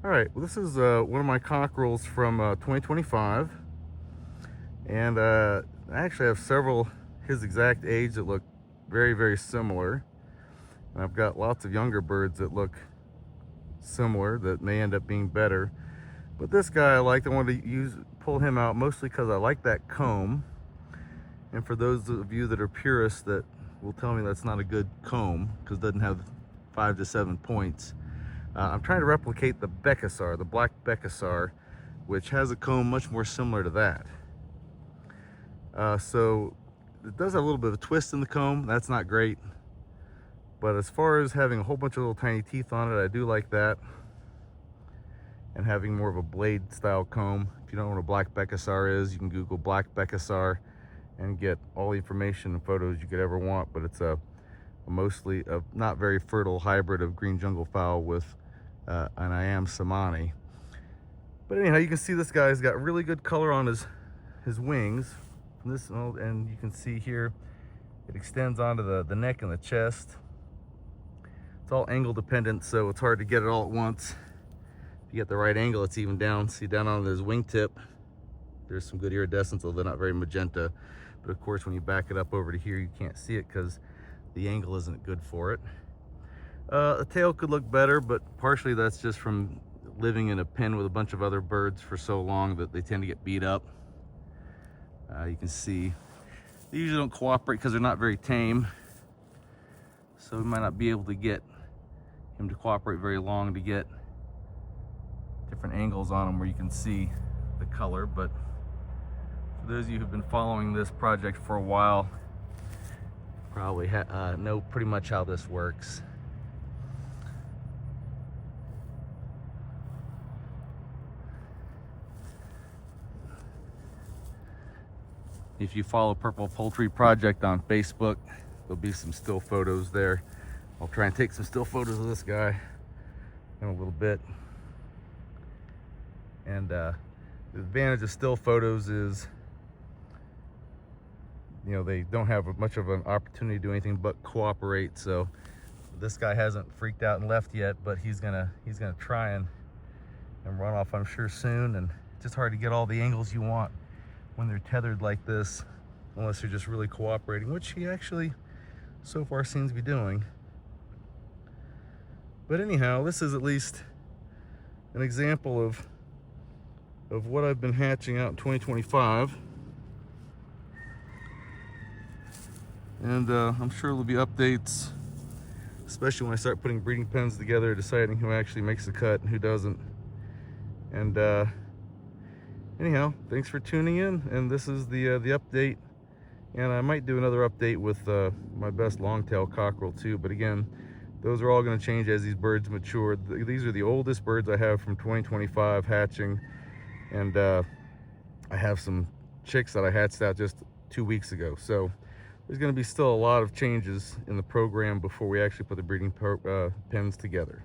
All right, well, this is one of my cockerels from 2025, and I actually have several his exact age that look very, very similar. And I've got lots of younger birds that look similar that may end up being better. But this guy I liked. I wanted to pull him out mostly because I like that comb. And for those of you that are purists that will tell me that's not a good comb because it doesn't have 5 to 7 points, I'm trying to replicate the Beccasar, the black Beccasar, which has a comb much more similar to that. So it does have a little bit of a twist in the comb. That's not great. But as far as having a whole bunch of little tiny teeth on it, I do like that. And having more of a blade style comb. If you don't know what a black Beccasar is, you can Google black Beccasar and get all the information and photos you could ever want. But it's mostly a not very fertile hybrid of green jungle fowl with an Iam Samani. But anyhow, you can see this guy's got really good color on his wings. And you can see here it extends onto the neck and the chest. It's all angle dependent, so it's hard to get it all at once. If you get the right angle, it's even down. See down on his wingtip, there's some good iridescence, although not very magenta. But of course, when you back it up over to here, you can't see it because the angle isn't good for it. The tail could look better, but partially that's just from living in a pen with a bunch of other birds for so long that they tend to get beat up. You can see they usually don't cooperate because they're not very tame. So we might not be able to get him to cooperate very long to get different angles on him where you can see the color. But for those of you who've been following this project for a while, probably know pretty much how this works. If you follow Purple Poultry Project on Facebook, there'll be some still photos there. I'll try and take some still photos of this guy in a little bit. And the advantage of still photos is, you know, they don't have much of an opportunity to do anything but cooperate. So this guy hasn't freaked out and left yet, but he's gonna try and run off, I'm sure, soon. And it's just hard to get all the angles you want when they're tethered like this, unless you're just really cooperating, which he actually so far seems to be doing. But anyhow, this is at least an example of what I've been hatching out in 2025. And I'm sure there'll be updates, especially when I start putting breeding pens together, deciding who actually makes the cut and who doesn't. And anyhow, thanks for tuning in, and this is the update. And I might do another update with my best longtail cockerel too, but again, those are all going to change as these birds mature. These are the oldest birds I have from 2025 hatching, and I have some chicks that I hatched out just 2 weeks ago. So there's going to be still a lot of changes in the program before we actually put the breeding pens together.